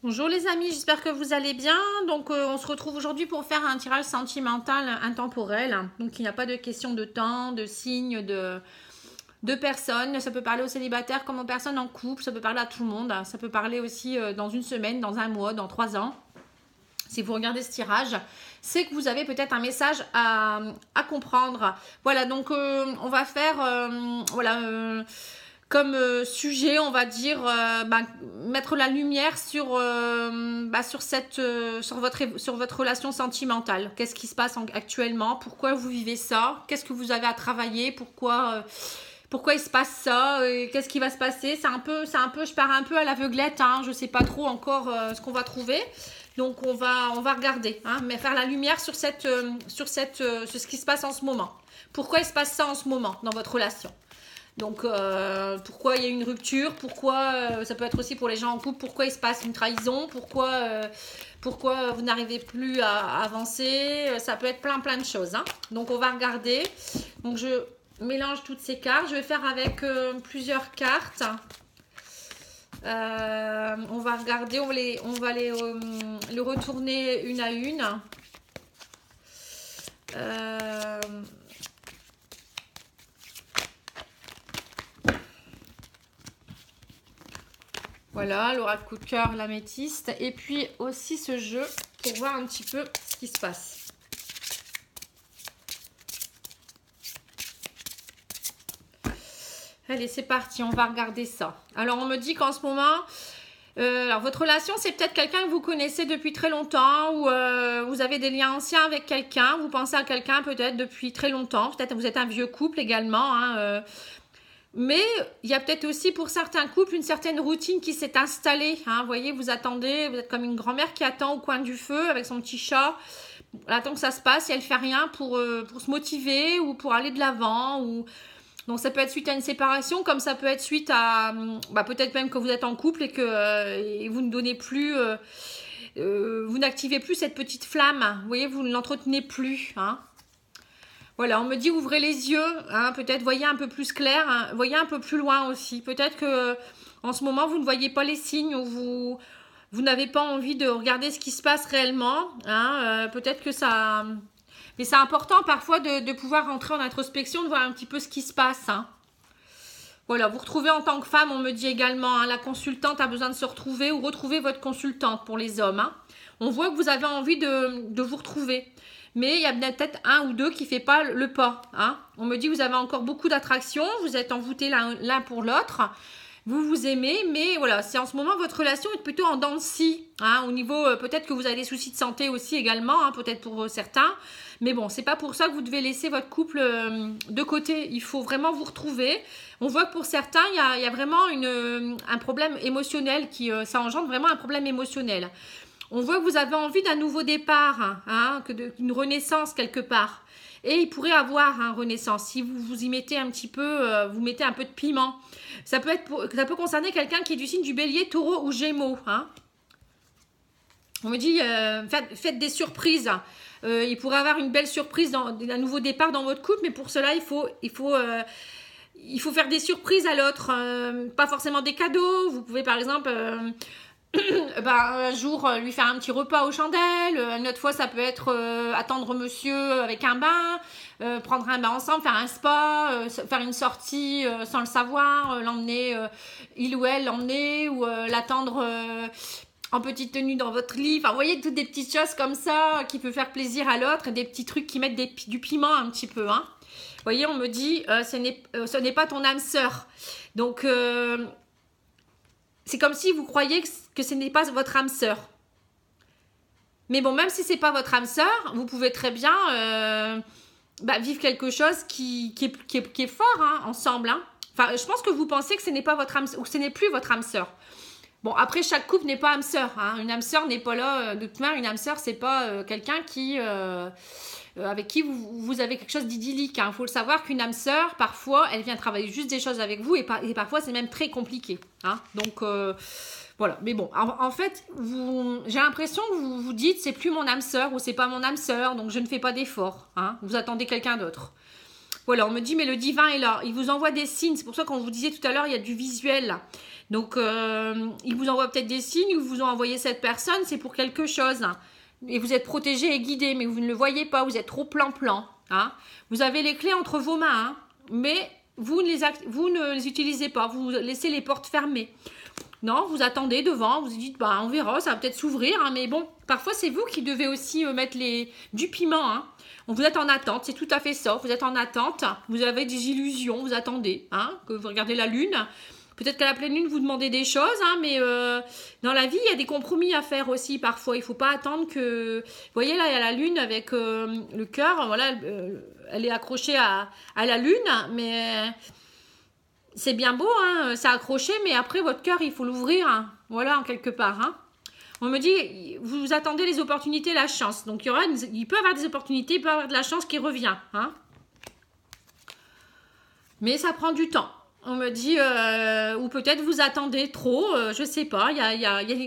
Bonjour les amis, j'espère que vous allez bien. Donc on se retrouve aujourd'hui pour faire un tirage sentimental intemporel. Donc il n'y a pas de question de temps, de signes, de personnes. Ça peut parler aux célibataires comme aux personnes en couple, ça peut parler à tout le monde. Ça peut parler aussi dans une semaine, dans un mois, dans 3 ans. Si vous regardez ce tirage, c'est que vous avez peut-être un message à comprendre. Voilà, donc on va faire comme sujet, on va dire, mettre la lumière sur votre relation sentimentale. Qu'est-ce qui se passe actuellement? Pourquoi vous vivez ça? Qu'est-ce que vous avez à travailler? Pourquoi il se passe ça? Qu'est-ce qui va se passer? Je pars un peu à l'aveuglette, hein, je sais pas trop encore ce qu'on va trouver. Donc on va regarder, hein, mais faire la lumière sur ce qui se passe en ce moment. Pourquoi il se passe ça en ce moment dans votre relation? Donc pourquoi il y a une rupture? Pourquoi ça peut être aussi pour les gens en couple? Pourquoi il se passe une trahison? Pourquoi vous n'arrivez plus à avancer? Ça peut être plein de choses, hein. Donc on va regarder. Donc je mélange toutes ces cartes. Je vais faire avec plusieurs cartes. On va regarder, on va les retourner une à une. Voilà, l'oracle coup de cœur, l'améthyste. Et puis aussi ce jeu pour voir un petit peu ce qui se passe. Allez, c'est parti, on va regarder ça. Alors, on me dit qu'en ce moment, alors votre relation, c'est peut-être quelqu'un que vous connaissez depuis très longtemps ou vous avez des liens anciens avec quelqu'un. Vous pensez à quelqu'un peut-être depuis très longtemps. Peut-être vous êtes un vieux couple également, hein, mais il y a peut-être aussi pour certains couples une certaine routine qui s'est installée. Hein. Vous voyez, vous attendez, vous êtes comme une grand-mère qui attend au coin du feu avec son petit chat. Elle attend que ça se passe et elle ne fait rien pour se motiver ou pour aller de l'avant. Donc ça peut être suite à une séparation, comme ça peut être suite à peut-être même que vous êtes en couple et que et vous ne donnez plus, vous n'activez plus cette petite flamme. Vous voyez, vous ne l'entretenez plus. Hein. Voilà, on me dit ouvrez les yeux, hein, peut-être voyez un peu plus clair, hein, voyez un peu plus loin aussi. Peut-être que en ce moment vous ne voyez pas les signes ou vous n'avez pas envie de regarder ce qui se passe réellement. Hein, peut-être que ça, mais c'est important parfois de pouvoir rentrer en introspection, de voir un petit peu ce qui se passe. Hein. Voilà, vous retrouvez en tant que femme, on me dit également, hein, la consultante a besoin de se retrouver ou retrouver votre consultante pour les hommes. Hein. On voit que vous avez envie de vous retrouver. Mais il y a peut-être un ou deux qui ne fait pas le pas. Hein. On me dit que vous avez encore beaucoup d'attraction, vous êtes envoûtés l'un pour l'autre, vous vous aimez, mais voilà, c'est en ce moment votre relation est plutôt en dents de scie. Hein, au niveau, peut-être que vous avez des soucis de santé aussi également, hein, peut-être pour certains. Mais bon, c'est pas pour ça que vous devez laisser votre couple de côté. Il faut vraiment vous retrouver. On voit que pour certains, il y a vraiment un problème émotionnel ça engendre vraiment un problème émotionnel. On voit que vous avez envie d'un nouveau départ, hein, d'une renaissance quelque part. Et il pourrait avoir une renaissance. Si vous y mettez un petit peu, vous mettez un peu de piment. Ça peut concerner quelqu'un qui est du signe du bélier, taureau ou gémeaux. Hein. On me dit, faites des surprises. Il pourrait avoir une belle surprise, un nouveau départ dans votre couple, mais pour cela, il faut faire des surprises à l'autre. Pas forcément des cadeaux. Vous pouvez par exemple... un jour lui faire un petit repas aux chandelles, une autre fois ça peut être attendre monsieur avec un bain, prendre un bain ensemble, faire un spa, faire une sortie sans le savoir, l'emmener, il ou elle l'emmener ou l'attendre en petite tenue dans votre lit, enfin vous voyez toutes des petites choses comme ça qui peut faire plaisir à l'autre et des petits trucs qui mettent du piment un petit peu, hein. Vous voyez, on me dit ce n'est pas ton âme sœur, donc c'est comme si vous croyiez que ce n'est pas votre âme sœur. Mais bon, même si ce n'est pas votre âme sœur, vous pouvez très bien vivre quelque chose qui est fort, hein, ensemble. Hein. Enfin, je pense que vous pensez que ce n'est pas votre âme, ou que ce n'est plus votre âme sœur. Bon, après, chaque couple n'est pas âme sœur. Hein. Une âme sœur n'est pas là. De toute manière, une âme sœur, c'est pas quelqu'un avec qui vous avez quelque chose d'idyllique. Il faut le savoir qu'une âme sœur, parfois, elle vient travailler juste des choses avec vous et parfois, c'est même très compliqué. Hein. Donc, voilà. Mais bon, en fait, j'ai l'impression que vous vous dites, c'est plus mon âme sœur ou c'est pas mon âme sœur, donc je ne fais pas d'effort. Hein. Vous attendez quelqu'un d'autre. Voilà, on me dit, mais le divin est là. Il vous envoie des signes. C'est pour ça qu'on vous disait tout à l'heure, il y a du visuel là. Donc, il vous envoie peut-être des signes, ils vous ont envoyé cette personne, c'est pour quelque chose. Et vous êtes protégé et guidé, mais vous ne le voyez pas, vous êtes trop plan-plan. Hein. Vous avez les clés entre vos mains, hein, mais vous ne les utilisez pas, vous laissez les portes fermées. Non, vous attendez devant, vous dites, bah, on verra, ça va peut-être s'ouvrir, hein, mais bon, parfois c'est vous qui devez aussi mettre du piment. Hein. Vous êtes en attente, c'est tout à fait ça, vous êtes en attente, vous avez des illusions, vous attendez, hein, que vous regardez la lune. Peut-être qu'à la pleine lune, vous demandez des choses, hein, mais dans la vie, il y a des compromis à faire aussi parfois. Il ne faut pas attendre que... Vous voyez, là, il y a la lune avec le cœur, voilà, elle est accrochée à la lune, mais c'est bien beau, hein, c'est accroché, mais après, votre cœur, il faut l'ouvrir, hein, voilà, en quelque part. Hein. On me dit, vous attendez les opportunités, la chance. Donc, il peut y avoir des opportunités, il peut y avoir de la chance qui revient. Hein. Mais ça prend du temps. On me dit, ou peut-être vous attendez trop, je ne sais pas.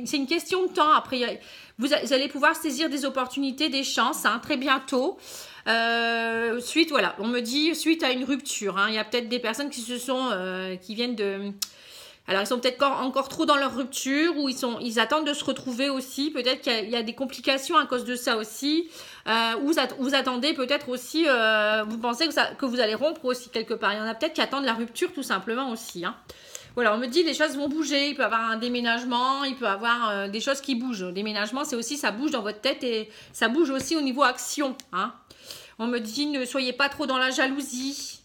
C'est une question de temps. Après, vous allez pouvoir saisir des opportunités, des chances, hein, très bientôt. Voilà, on me dit suite à une rupture. Hein, il y a peut-être des personnes qui viennent de... Alors, ils sont peut-être encore trop dans leur rupture ou ils attendent de se retrouver aussi. Peut-être qu'il y a des complications à cause de ça aussi. Ou vous attendez peut-être aussi, vous pensez que vous allez rompre aussi quelque part. Il y en a peut-être qui attendent la rupture tout simplement aussi. Hein. Voilà, on me dit les choses vont bouger. Il peut y avoir un déménagement, il peut y avoir des choses qui bougent. Le déménagement, c'est aussi, ça bouge dans votre tête et ça bouge aussi au niveau action. Hein. On me dit ne soyez pas trop dans la jalousie.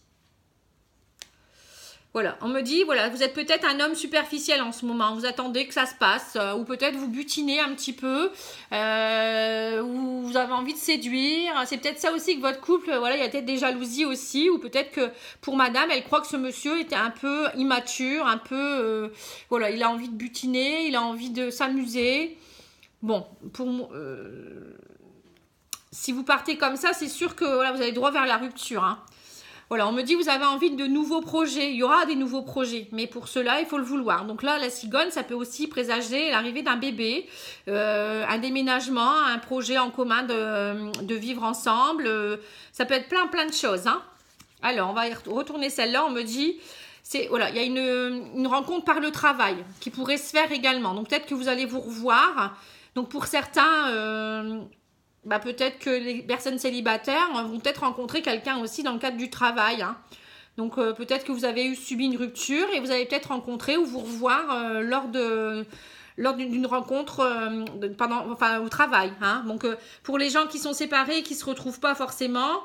Voilà, on me dit, voilà, vous êtes peut-être un homme superficiel en ce moment, vous attendez que ça se passe, ou peut-être vous butinez un petit peu, ou vous avez envie de séduire, c'est peut-être ça aussi que votre couple, voilà, il y a peut-être des jalousies aussi, ou peut-être que pour madame, elle croit que ce monsieur était un peu immature, un peu, voilà, il a envie de butiner, il a envie de s'amuser. Bon, si vous partez comme ça, c'est sûr que voilà, vous allez droit vers la rupture, hein. Voilà, on me dit vous avez envie de nouveaux projets. Il y aura des nouveaux projets, mais pour cela, il faut le vouloir. Donc là, la cigogne, ça peut aussi présager l'arrivée d'un bébé, un déménagement, un projet en commun de vivre ensemble. Ça peut être plein de choses. Hein. Alors, on va retourner celle-là. On me dit, voilà, il y a une rencontre par le travail qui pourrait se faire également. Donc peut-être que vous allez vous revoir. Donc pour certains... peut-être que les personnes célibataires vont peut-être rencontrer quelqu'un aussi dans le cadre du travail. Hein. Donc, peut-être que vous avez subi une rupture et vous allez peut-être rencontrer ou vous revoir lors d'une rencontre au travail. Hein. Donc, pour les gens qui sont séparés et qui ne se retrouvent pas forcément,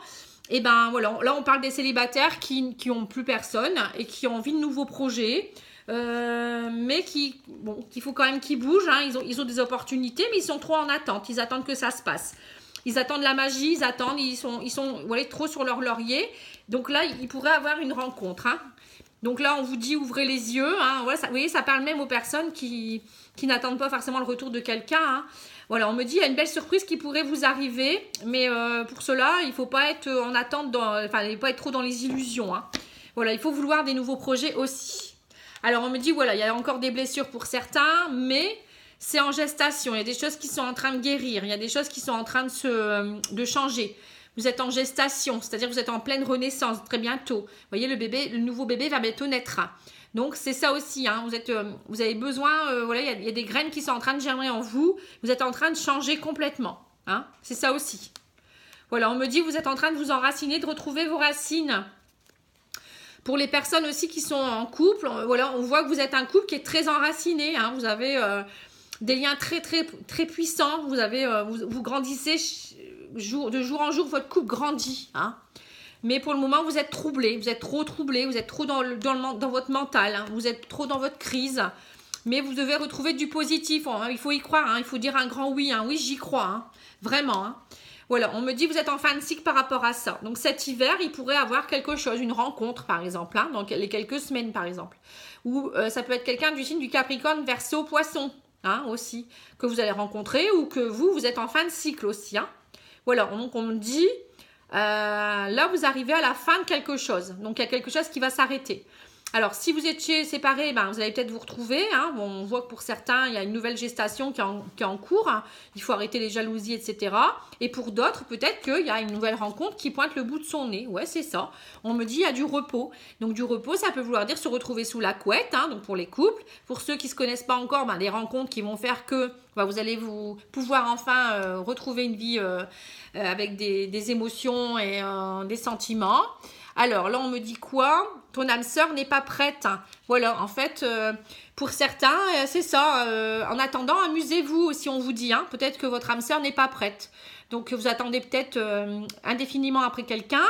et ben voilà, là, on parle des célibataires qui n'ont plus personne et qui ont envie de nouveaux projets. Mais qu'il faut quand même qu'ils bougent, hein. Ils ont des opportunités, mais ils sont trop en attente, ils attendent que ça se passe. Ils attendent la magie, ils sont voilà, trop sur leur laurier. Donc là, ils pourraient avoir une rencontre. Hein. Donc là, on vous dit ouvrez les yeux. Hein. Voilà, vous voyez, ça parle même aux personnes qui n'attendent pas forcément le retour de quelqu'un. Hein. Voilà, on me dit il y a une belle surprise qui pourrait vous arriver, mais pour cela, il ne faut pas être en attente, il ne faut pas être trop dans les illusions. Hein. Voilà, il faut vouloir des nouveaux projets aussi. Alors, on me dit, voilà, il y a encore des blessures pour certains, mais c'est en gestation. Il y a des choses qui sont en train de guérir. Il y a des choses qui sont en train de changer. Vous êtes en gestation, c'est-à-dire que vous êtes en pleine renaissance très bientôt. Vous voyez, le nouveau bébé va bientôt naître. Donc, c'est ça aussi. Hein. Vous avez besoin, voilà, il y a des graines qui sont en train de germer en vous. Vous êtes en train de changer complètement. Hein. C'est ça aussi. Voilà, on me dit, vous êtes en train de vous enraciner, de retrouver vos racines. Pour les personnes aussi qui sont en couple, voilà, on voit que vous êtes un couple qui est très enraciné. Hein, vous avez des liens très puissants. Vous grandissez de jour en jour, votre couple grandit. Hein. Mais pour le moment, vous êtes troublé. Vous êtes trop troublé. Vous êtes trop dans votre mental. Hein, vous êtes trop dans votre crise. Mais vous devez retrouver du positif. Hein, il faut y croire. Hein, il faut dire un grand oui. Hein, oui, j'y crois. Hein, vraiment. Hein. Voilà, on me dit vous êtes en fin de cycle par rapport à ça. Donc cet hiver, il pourrait avoir quelque chose, une rencontre par exemple, hein, dans les quelques semaines par exemple. Ou ça peut être quelqu'un du signe du Capricorne, Verseau, Poisson, hein, aussi, que vous allez rencontrer ou que vous êtes en fin de cycle aussi. Hein. Voilà, donc on me dit, là vous arrivez à la fin de quelque chose. Donc il y a quelque chose qui va s'arrêter. Alors, si vous étiez séparés, ben, vous allez peut-être vous retrouver. Hein. Bon, on voit que pour certains, il y a une nouvelle gestation qui est en cours. Hein. Il faut arrêter les jalousies, etc. Et pour d'autres, peut-être qu'il y a une nouvelle rencontre qui pointe le bout de son nez. Ouais, c'est ça. On me dit il y a du repos. Donc, du repos, ça peut vouloir dire se retrouver sous la couette. Hein, donc, pour les couples. Pour ceux qui ne se connaissent pas encore, ben, des rencontres qui vont faire que ben, vous allez pouvoir enfin retrouver une vie avec des émotions et des sentiments. Alors là, on me dit quoi? Ton âme sœur n'est pas prête. Voilà, en fait, pour certains, c'est ça. En attendant, amusez-vous aussi, on vous dit. Hein, peut-être que votre âme sœur n'est pas prête. Donc, vous attendez peut-être indéfiniment après quelqu'un.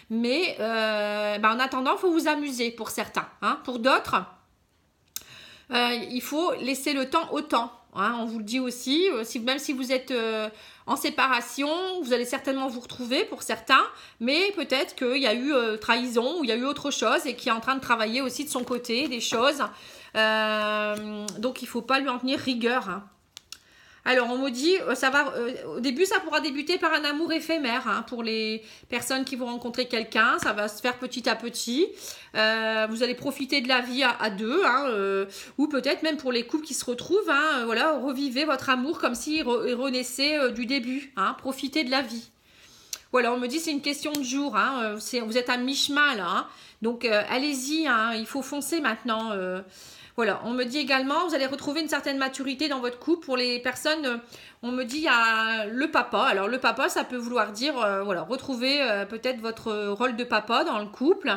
Mais en attendant, il faut vous amuser pour certains. Hein. Pour d'autres, il faut laisser le temps au temps. Hein, on vous le dit aussi, même si vous êtes en séparation, vous allez certainement vous retrouver pour certains, mais peut-être qu'il y a eu trahison ou il y a eu autre chose et qui est en train de travailler aussi de son côté des choses. Donc il ne faut pas lui en tenir rigueur. Hein. Alors, on me dit, au début, ça pourra débuter par un amour éphémère. Hein, pour les personnes qui vont rencontrer quelqu'un, ça va se faire petit à petit. Vous allez profiter de la vie à deux. Hein, ou peut-être même pour les couples qui se retrouvent, hein, voilà, revivez votre amour comme s'il renaissait du début. Hein, profitez de la vie. Voilà, on me dit c'est une question de jour. Hein, vous êtes à mi-chemin là. Hein, donc, allez-y, hein, il faut foncer maintenant. Voilà, on me dit également, vous allez retrouver une certaine maturité dans votre couple. Pour les personnes, on me dit, il y a le papa. Alors, le papa, ça peut vouloir dire, voilà, retrouver peut-être votre rôle de papa dans le couple.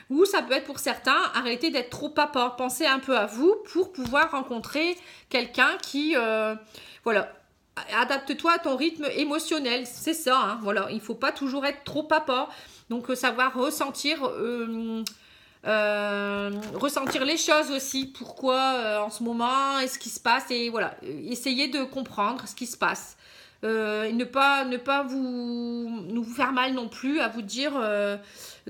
Ou ça peut être pour certains, arrêter d'être trop papa. Pensez un peu à vous pour pouvoir rencontrer quelqu'un qui, voilà, adapte-toi à ton rythme émotionnel. C'est ça, hein, voilà, il ne faut pas toujours être trop papa. Donc, savoir ressentir... ressentir les choses aussi, pourquoi en ce moment, est-ce qui se passe, et voilà, essayez de comprendre ce qui se passe. Et ne pas vous faire mal non plus, à vous dire de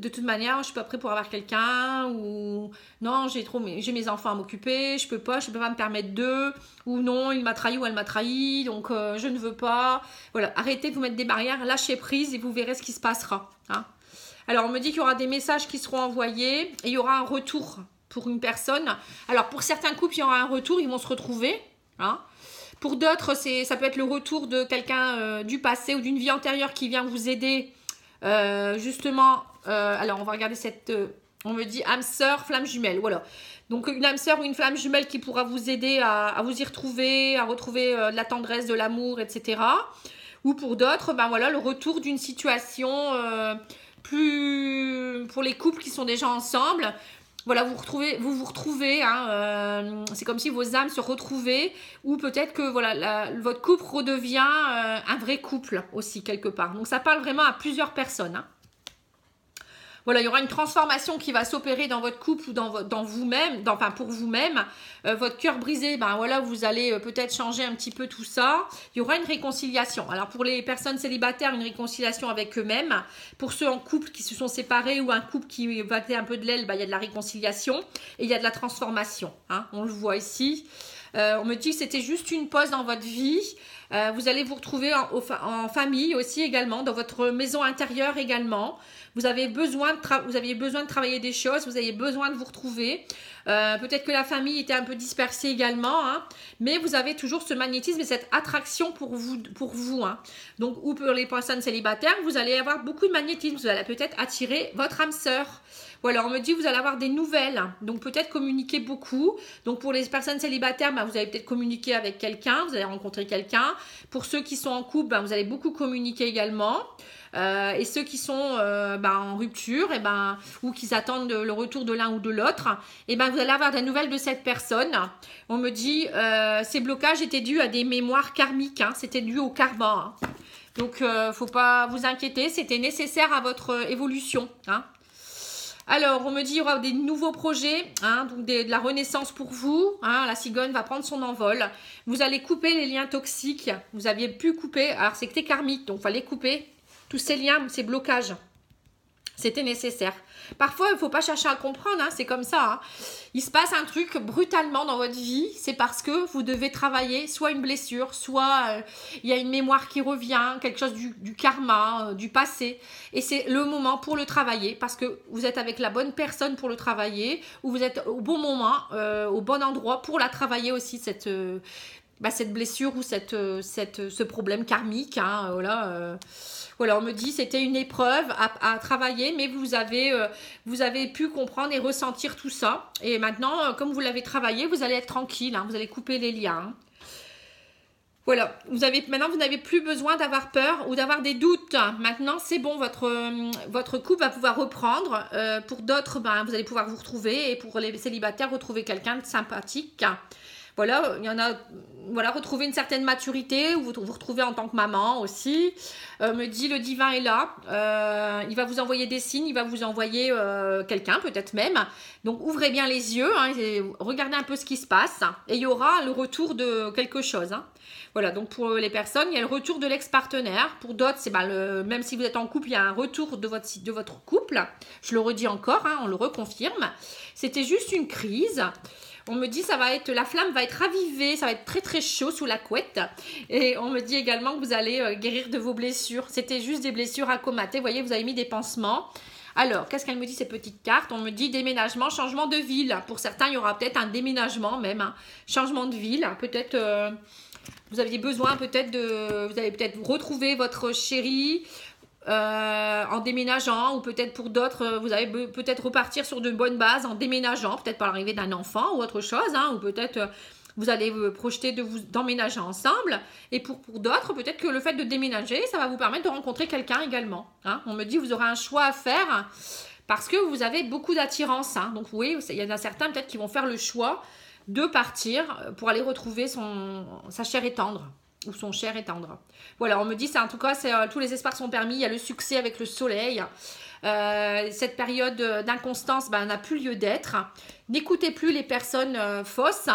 toute manière je suis pas prêt pour avoir quelqu'un, ou non j'ai mes enfants à m'occuper, je peux pas me permettre d'eux, ou non il m'a trahi ou elle m'a trahi, donc je ne veux pas. Voilà, arrêtez de vous mettre des barrières, lâchez prise et vous verrez ce qui se passera. Hein. Alors, on me dit qu'il y aura des messages qui seront envoyés et il y aura un retour pour une personne. Alors, pour certains couples, il y aura un retour, ils vont se retrouver. Hein. Pour d'autres, ça peut être le retour de quelqu'un du passé ou d'une vie antérieure qui vient vous aider. Justement, alors on va regarder on me dit âme sœur, flamme jumelle. Voilà. Donc, une âme sœur ou une flamme jumelle qui pourra vous aider à vous y retrouver, à retrouver de la tendresse, de l'amour, etc. Ou pour d'autres, ben voilà, le retour d'une situation... plus pour les couples qui sont déjà ensemble, voilà, vous vous retrouvez, hein, c'est comme si vos âmes se retrouvaient, ou peut-être que voilà, votre couple redevient un vrai couple aussi quelque part. Donc ça parle vraiment à plusieurs personnes. Hein. Voilà, il y aura une transformation qui va s'opérer dans votre couple ou dans vous-même, enfin pour vous-même. Votre cœur brisé, ben voilà, vous allez peut-être changer un petit peu tout ça. Il y aura une réconciliation. Alors pour les personnes célibataires, une réconciliation avec eux-mêmes. Pour ceux en couple qui se sont séparés ou un couple qui battait un peu de l'aile, ben, il y a de la réconciliation et il y a de la transformation. Hein, on le voit ici. On me dit que c'était juste une pause dans votre vie. Vous allez vous retrouver en famille aussi également, dans votre maison intérieure également. Vous aviez besoin de travailler des choses, vous avez besoin de vous retrouver. Peut-être que la famille était un peu dispersée également, hein, mais vous avez toujours ce magnétisme et cette attraction pour vous. Hein. Donc, ou pour les personnes célibataires, vous allez avoir beaucoup de magnétisme. Vous allez peut-être attirer votre âme sœur. Voilà, on me dit vous allez avoir des nouvelles, donc peut-être communiquer beaucoup. Donc pour les personnes célibataires, ben, vous allez peut-être communiquer avec quelqu'un, vous allez rencontrer quelqu'un. Pour ceux qui sont en couple, ben, vous allez beaucoup communiquer également. Et ceux qui sont en rupture ou qui attendent le retour de l'un ou de l'autre, vous allez avoir des nouvelles de cette personne. On me dit ces blocages étaient dus à des mémoires karmiques, hein, c'était dû au karma. Hein. Donc faut pas vous inquiéter, c'était nécessaire à votre évolution. Hein. Alors, on me dit qu'il y aura des nouveaux projets, hein, donc de la renaissance pour vous. Hein, la cigogne va prendre son envol. Vous allez couper les liens toxiques. Vous aviez pu couper. Alors, c'était karmique, donc il fallait couper tous ces liens, ces blocages. C'était nécessaire. Parfois, il ne faut pas chercher à comprendre, hein, c'est comme ça. Hein. Il se passe un truc brutalement dans votre vie, c'est parce que vous devez travailler soit une blessure, soit il y a une mémoire qui revient, quelque chose du karma, du passé. Et c'est le moment pour le travailler, parce que vous êtes avec la bonne personne pour le travailler, ou vous êtes au bon moment, au bon endroit pour la travailler aussi, cette blessure ou ce problème karmique. Hein, voilà, on me dit c'était une épreuve à travailler, mais vous avez pu comprendre et ressentir tout ça. Et maintenant, comme vous l'avez travaillé, vous allez être tranquille, hein, vous allez couper les liens. Hein. Voilà, maintenant vous n'avez plus besoin d'avoir peur ou d'avoir des doutes. Maintenant, c'est bon, votre couple va pouvoir reprendre. Pour d'autres, vous allez pouvoir vous retrouver. Et pour les célibataires, retrouver quelqu'un de sympathique. Voilà, il y en a, retrouver une certaine maturité, ou vous retrouvez en tant que maman aussi. Me dit, le divin est là, il va vous envoyer des signes, il va vous envoyer quelqu'un peut-être même. Donc ouvrez bien les yeux, hein, et regardez un peu ce qui se passe, et il y aura le retour de quelque chose. Hein. Voilà, donc pour les personnes, il y a le retour de l'ex-partenaire. Pour d'autres, c'est même si vous êtes en couple, il y a un retour de votre couple. Je le redis encore, hein, on le reconfirme. C'était juste une crise. On me dit la flamme va être ravivée, ça va être très très chaud sous la couette. Et on me dit également que vous allez guérir de vos blessures. C'était juste des blessures accomatées. Vous voyez, vous avez mis des pansements. Alors, qu'est-ce qu'elle me dit, ces petites cartes? On me dit déménagement, changement de ville. Pour certains, il y aura peut-être un déménagement même, hein. Changement de ville. Peut-être, vous aviez besoin vous allez peut-être retrouver votre chéri. En déménageant, ou peut-être pour d'autres vous allez peut-être repartir sur de bonnes bases en déménageant, peut-être par l'arrivée d'un enfant ou autre chose, hein, ou peut-être vous allez projeter d'emménager ensemble. Et pour d'autres, peut-être que le fait de déménager, ça va vous permettre de rencontrer quelqu'un également, hein. On me dit vous aurez un choix à faire parce que vous avez beaucoup d'attirance, hein. Donc oui, il y en a certains peut-être qui vont faire le choix de partir pour aller retrouver sa chair et tendre, ou son cher et tendre. Voilà, on me dit, en tout cas, tous les espoirs sont permis, il y a le succès avec le soleil. Cette période d'inconstance n'a plus lieu d'être. N'écoutez plus les personnes fausses.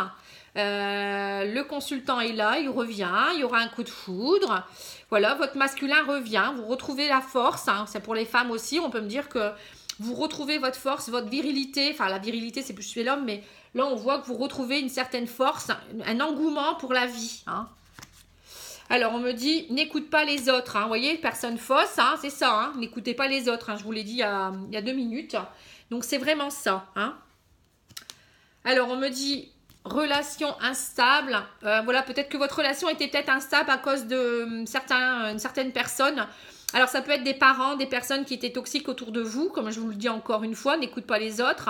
Le consultant est là, il revient, il y aura un coup de foudre. Voilà, votre masculin revient, vous retrouvez la force. Hein, c'est pour les femmes aussi, on peut me dire que vous retrouvez votre force, votre virilité. Enfin, la virilité, c'est plus chez l'homme, mais là, on voit que vous retrouvez une certaine force, un engouement pour la vie, hein. Alors, on me dit, n'écoute pas les autres. Hein. Vous voyez, personne fausse, hein, c'est ça. Hein. N'écoutez pas les autres. Hein. Je vous l'ai dit il y a 2 minutes. Donc, c'est vraiment ça. Hein. Alors, on me dit, relation instable. Voilà, peut-être que votre relation était peut-être instable à cause de certaines personnes. Alors, ça peut être des parents, des personnes qui étaient toxiques autour de vous. Comme je vous le dis encore une fois, n'écoute pas les autres.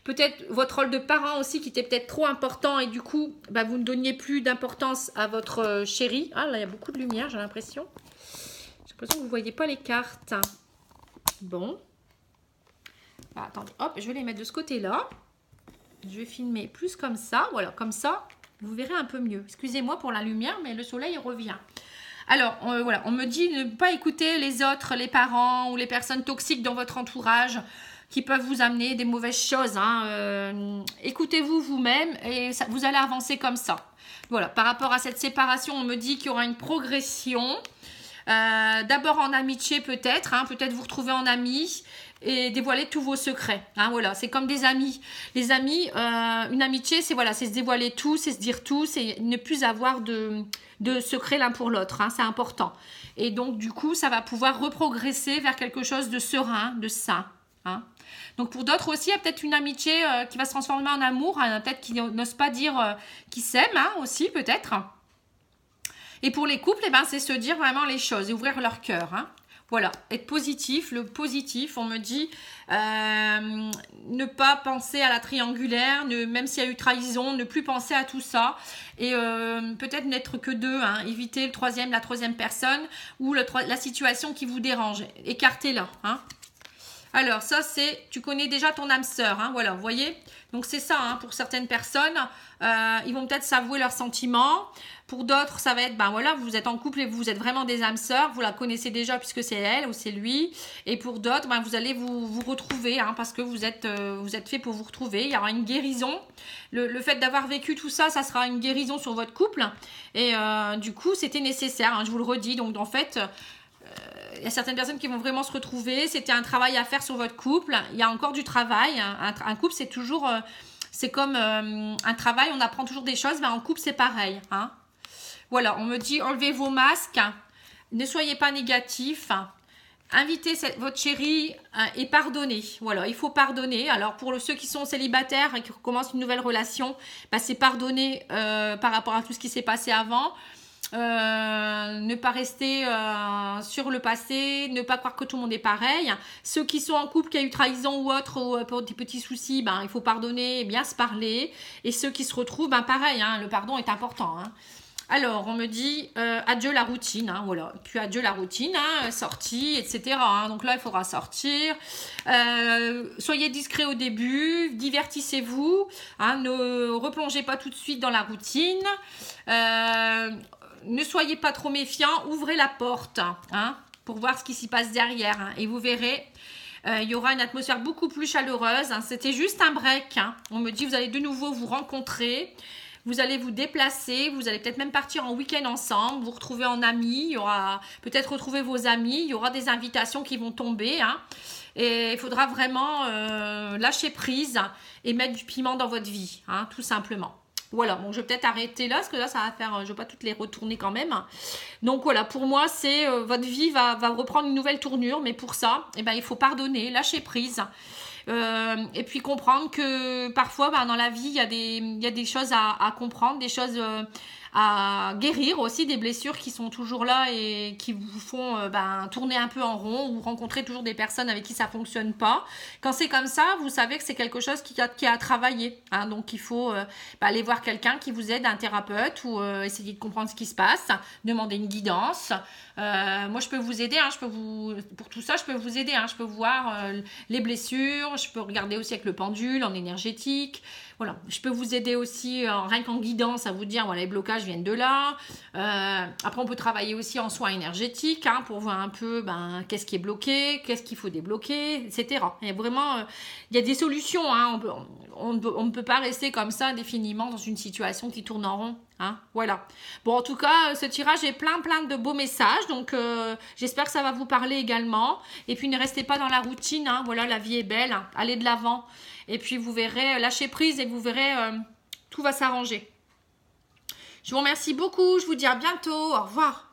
Peut-être votre rôle de parent aussi qui était peut-être trop important et du coup, vous ne donniez plus d'importance à votre chéri. Ah, là, il y a beaucoup de lumière, j'ai l'impression. J'ai l'impression que vous ne voyez pas les cartes. Bon. Attendez, hop, je vais les mettre de ce côté-là. Je vais filmer plus comme ça. Voilà, comme ça, vous verrez un peu mieux. Excusez-moi pour la lumière, mais le soleil revient. Alors, voilà, on me dit ne pas écouter les autres, les parents ou les personnes toxiques dans votre entourage qui peuvent vous amener des mauvaises choses. Hein. Écoutez-vous vous-même et vous allez avancer comme ça. Voilà, par rapport à cette séparation, on me dit qu'il y aura une progression. D'abord en amitié peut-être, hein, peut-être vous retrouver en amis et dévoiler tous vos secrets. Hein, voilà, c'est comme des amis. Les amis, une amitié, c'est se dévoiler tout, c'est se dire tout, c'est ne plus avoir de secrets l'un pour l'autre. Hein, c'est important. Et donc, du coup, ça va pouvoir reprogresser vers quelque chose de serein, de sain. Hein. Donc pour d'autres aussi, il y a peut-être une amitié qui va se transformer en amour, hein, peut-être qui n'osent pas dire qu'ils s'aiment, hein, aussi peut-être. Et pour les couples, c'est se dire vraiment les choses et ouvrir leur cœur. Hein. Voilà, être positif, le positif, on me dit ne pas penser à la triangulaire, même s'il y a eu trahison, ne plus penser à tout ça. Et peut-être n'être que 2, hein, éviter la troisième personne ou la situation qui vous dérange, écartez-la. Hein. Alors, ça, tu connais déjà ton âme sœur, hein, voilà, vous voyez. Donc, c'est ça, hein, pour certaines personnes, ils vont peut-être s'avouer leurs sentiments. Pour d'autres, ça va être, voilà, vous êtes en couple et vous êtes vraiment des âmes sœurs, vous la connaissez déjà puisque c'est elle ou c'est lui. Et pour d'autres, vous allez vous retrouver, hein, parce que vous êtes fait pour vous retrouver. Il y aura une guérison. Le fait d'avoir vécu tout ça, ça sera une guérison sur votre couple. Et du coup, c'était nécessaire, hein, je vous le redis. Donc, en fait... il y a certaines personnes qui vont vraiment se retrouver. C'était un travail à faire sur votre couple. Il y a encore du travail. Un couple, c'est toujours... c'est comme un travail, on apprend toujours des choses. Ben, en couple, c'est pareil. Hein. Voilà, on me dit, enlevez vos masques. Ne soyez pas négatifs. Invitez votre chéri et pardonnez. Voilà, il faut pardonner. Alors, pour ceux qui sont célibataires et qui recommencent une nouvelle relation, ben, c'est pardonner par rapport à tout ce qui s'est passé avant. Ne pas rester sur le passé, ne pas croire que tout le monde est pareil. Ceux qui sont en couple, qui a eu trahison ou autre, ou pour des petits soucis, ben, il faut pardonner et bien se parler. Et ceux qui se retrouvent, ben, pareil, hein, le pardon est important. Hein. Alors, on me dit adieu la routine, hein, voilà. Puis adieu la routine, hein, sortie, etc. Hein. Donc là, il faudra sortir. Soyez discret au début, divertissez-vous. Hein, ne replongez pas tout de suite dans la routine. Ne soyez pas trop méfiants, ouvrez la porte hein, pour voir ce qui s'y passe derrière. Hein, et vous verrez, il y aura une atmosphère beaucoup plus chaleureuse. Hein. C'était juste un break. Hein. On me dit, vous allez de nouveau vous rencontrer. Vous allez vous déplacer, vous allez peut-être même partir en week-end ensemble, vous retrouver en amis, il y aura peut-être retrouver vos amis, il y aura des invitations qui vont tomber. Hein, et il faudra vraiment lâcher prise et mettre du piment dans votre vie, hein, tout simplement. Voilà, bon, je vais peut-être arrêter là, parce que là, ça va faire, je ne vais pas toutes les retourner quand même. Donc voilà, pour moi, c'est votre vie va reprendre une nouvelle tournure, mais pour ça, eh ben, il faut pardonner, lâcher prise. Et puis comprendre que parfois, ben, dans la vie, il y a des choses à comprendre, des choses à guérir aussi, des blessures qui sont toujours là et qui vous font tourner un peu en rond ou rencontrer toujours des personnes avec qui ça ne fonctionne pas. Quand c'est comme ça, vous savez que c'est quelque chose qui a à travailler. Hein, donc il faut aller voir quelqu'un qui vous aide, un thérapeute ou essayer de comprendre ce qui se passe, demander une guidance. Moi, je peux vous aider, hein, pour tout ça, je peux vous aider. Hein, je peux voir les blessures, je peux regarder aussi avec le pendule, en énergétique. Voilà, je peux vous aider aussi rien qu'en guidance à vous dire voilà, les blocages viennent de là. Après, on peut travailler aussi en soins énergétiques hein, pour voir un peu qu'est-ce qui est bloqué, qu'est-ce qu'il faut débloquer, etc. Il y a vraiment il y a des solutions. Hein, on ne peut pas rester comme ça indéfiniment dans une situation qui tourne en rond. Hein, voilà. Bon, en tout cas, ce tirage est plein de beaux messages. Donc, j'espère que ça va vous parler également. Et puis, ne restez pas dans la routine. Hein, voilà, la vie est belle. Hein, allez de l'avant. Et puis, vous verrez, lâchez prise et vous verrez, tout va s'arranger. Je vous remercie beaucoup. Je vous dis à bientôt. Au revoir.